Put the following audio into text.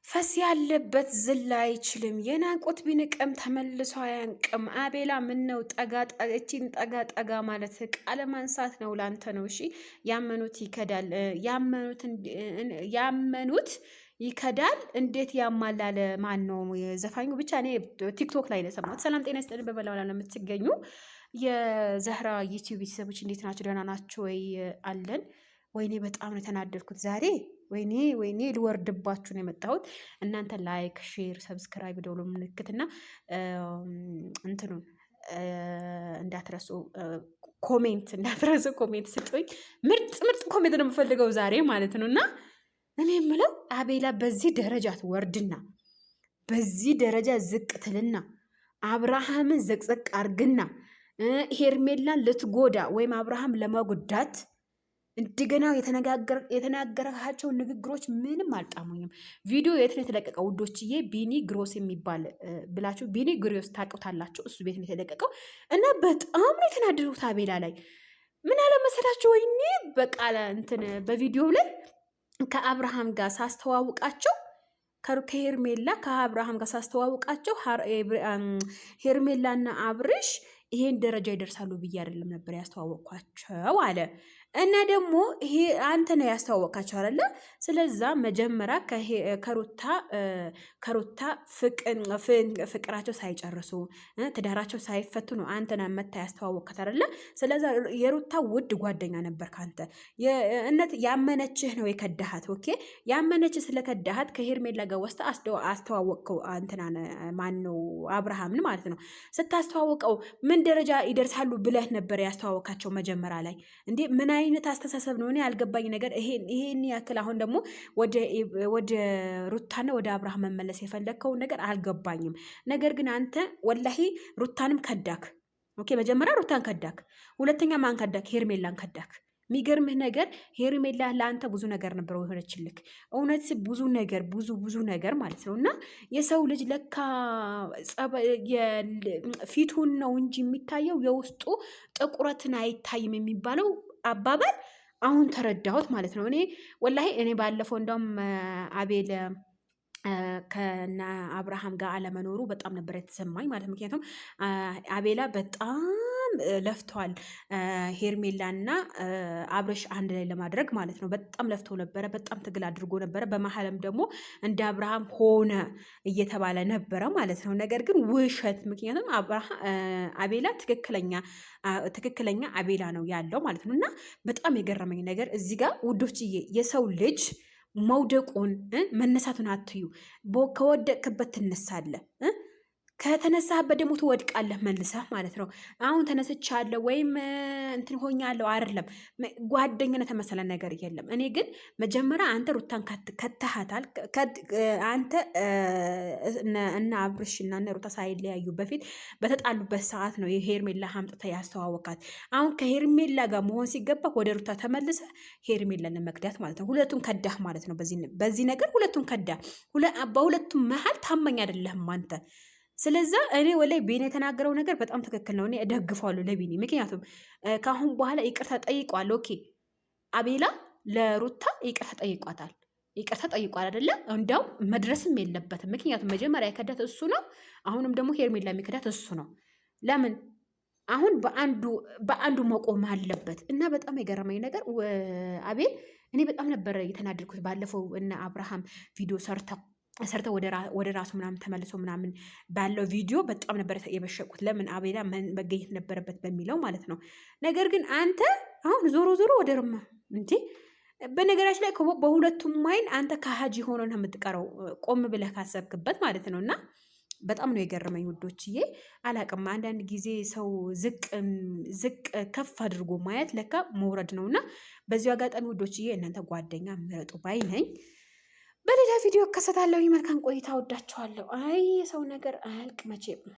ፈስ ያለበት ዝላ አይችልም። የናቆት ቢንቅም ተመልሶ አያንቅም። አቤላ ምን ነው እቺን ጠጋ ጠጋ ማለት ቃለ ማንሳት ነው ላንተ ነው። እሺ ያመኑት ይከዳል፣ ያመኑት ይከዳል። እንዴት ያማላለ ማን ነው ዘፋኙ? ብቻ እኔ ቲክቶክ ላይ ነው የሰማሁት። ሰላም ጤና ይስጥልኝ። በመላው ዓለም የምትገኙ የዘህራ ዩቲዩብ ቤተሰቦች እንዴት ናቸው? ደህና ናቸው ወይ? አለን። ወይኔ በጣም ነው የተናደድኩት ዛሬ። ወይኔ ልወርድባችሁ ነው የመጣሁት። እናንተ ላይክ፣ ሼር፣ ሰብስክራይብ ደውሎ ምልክትና እንትኑን እንዳትረሱ፣ ኮሜንት እንዳትረሱ፣ ኮሜንት ስጡኝ። ምርጥ ኮሜንት ነው የምፈልገው ዛሬ ማለት ነው። እና እኔ የምለው አቤላ በዚህ ደረጃ ትወርድና በዚህ ደረጃ ዝቅ ትልና አብርሃምን ዘቅዘቅ አርግና ሄርሜላን ልትጎዳ ወይም አብርሃም ለመጉዳት እንደገና የተናገራቸው ንግግሮች ምንም አልጣሙኝም። ቪዲዮ የት ነው የተለቀቀው ውዶችዬ? ቢኒ ግሮስ የሚባል ብላችሁ ቢኒ ግሮስ ታውቁታላችሁ። እሱ ቤት ነው የተለቀቀው እና በጣም ነው የተናደዱት አቤላ ላይ። ምን አለ መሰላችሁ? ወይኔ በቃለ እንትን በቪዲዮ ላይ ከአብርሃም ጋር ሳስተዋውቃቸው ከሄርሜላ ከአብርሃም ጋር ሳስተዋውቃቸው ሄርሜላና አብርሽ ይሄን ደረጃ ይደርሳሉ ብዬ አይደለም ነበር ያስተዋወቅኳቸው አለ። እና ደግሞ ይሄ አንተ ነው ያስተዋወቅካቸው አይደለ? ስለዛ መጀመሪያ ከሩታ ፍቅራቸው ሳይጨርሱ ትዳራቸው ሳይፈቱ ነው አንተ ነው መታ ያስተዋወቅካት አይደለ? ስለዛ የሩታ ውድ ጓደኛ ነበር ካንተ ያመነችህ ነው የከዳሃት። ኦኬ ያመነችህ ስለከዳሃት ከሄርሜላ ጋር ወስተ አስተዋወቅከው። አንተና ማን ነው አብርሃምን ማለት ነው። ስታስተዋወቀው ምን ደረጃ ይደርሳሉ ብለህ ነበር ያስተዋወቃቸው መጀመሪያ ላይ እንዴ? ምን አይነት አስተሳሰብ ነው? እኔ ያልገባኝ ነገር ይሄን ያክል አሁን ደግሞ ወደ ሩታና ወደ አብርሃም መመለስ የፈለግከውን ነገር አልገባኝም። ነገር ግን አንተ ወላሂ ሩታንም ከዳክ። ኦኬ መጀመሪያ ሩታን ከዳክ፣ ሁለተኛ ማን ከዳክ? ሄርሜላን ከዳክ። የሚገርምህ ነገር ሄርሜላ ለአንተ ብዙ ነገር ነበር የሆነችልክ። እውነት ብዙ ነገር ማለት ነው። እና የሰው ልጅ ለካ ፊቱን ነው እንጂ የሚታየው የውስጡ ጥቁረትን አይታይም የሚባለው አባባል አሁን ተረዳሁት ማለት ነው። እኔ ወላሂ ባለፈው እንደውም አቤል ከና አብርሃም ጋር አለመኖሩ በጣም ነበር የተሰማኝ ማለት ነው። ምክንያቱም አቤላ በጣም ለፍተዋል ሄርሜላና አብርሽ አንድ ላይ ለማድረግ ማለት ነው። በጣም ለፍተው ነበረ፣ በጣም ትግል አድርጎ ነበረ። በመሀልም ደግሞ እንደ አብርሃም ሆነ እየተባለ ነበረ ማለት ነው። ነገር ግን ውሸት። ምክንያቱም አቤላ ትክክለኛ አቤላ ነው ያለው ማለት ነው። እና በጣም የገረመኝ ነገር እዚህ ጋር ውዶችዬ የሰው ልጅ መውደቁን መነሳቱን አትዩ። ከወደቅክበት ትነሳለህ፣ ከተነሳህበት ደግሞ ትወድቃለህ መልሰህ ማለት ነው። አሁን ተነስቻለሁ ወይም እንትን ሆኛለሁ አይደለም። ጓደኝነት መሰለ ነገር የለም። እኔ ግን መጀመሪያ አንተ ሩታን ከተሃታል። አንተ እና አብርሽ እና ሩታ ሳይለያዩ በፊት በተጣሉበት ሰዓት ነው የሄርሜላ ሀምጥተ ያስተዋወቃት። አሁን ከሄርሜላ ጋር መሆን ሲገባ ወደ ሩታ ተመልሰ ሄርሜላን መክዳት ማለት ነው። ሁለቱም ከዳህ ማለት ነው። በዚህ ነገር ሁለቱም ከዳህ። በሁለቱም መሀል ታማኝ አይደለህም አንተ። ስለዛ እኔ ወላይ ቢኒ የተናገረው ነገር በጣም ትክክል ነው። እኔ እደግፈዋለሁ ለቢኒ። ምክንያቱም ከአሁን በኋላ ይቅርታ ጠይቋል። ኦኬ አቤላ ለሩታ ይቅርታ ጠይቋታል። ይቅርታ ጠይቋል አይደለ? እንዲያው መድረስም የለበትም። ምክንያቱም መጀመሪያ የከዳት እሱ ነው። አሁንም ደግሞ ሄርሜላ የሚከዳት እሱ ነው። ለምን አሁን በአንዱ መቆም አለበት። እና በጣም የገረመኝ ነገር አቤል እኔ በጣም ነበረ የተናደድኩት። ባለፈው እና አብርሃም ቪዲዮ ሰርተው ወደ ራሱ ምናምን ተመልሶ ምናምን ባለው ቪዲዮ በጣም ነበር የበሸቁት። ለምን አቤላ መገኘት ነበረበት በሚለው ማለት ነው። ነገር ግን አንተ አሁን ዞሮ ወደ ርማ እንጂ በነገራችን ላይ በሁለቱም አይን አንተ ከሀጂ ሆኖ ነው የምትቀረው፣ ቆም ብለህ ካሰብክበት ማለት ነው። እና በጣም ነው የገረመኝ ውዶችዬ። አላቅም አንዳንድ ጊዜ ሰው ዝቅ ከፍ አድርጎ ማየት ለካ መውረድ ነው። እና በዚሁ አጋጣሚ ውዶችዬ እናንተ ጓደኛ ምረጡ ባይ ነኝ። በሌላ ቪዲዮ እከሰታለሁ። መልካም ቆይታ። ወዳችኋለሁ። አይ የሰው ነገር አያልቅ መቼም።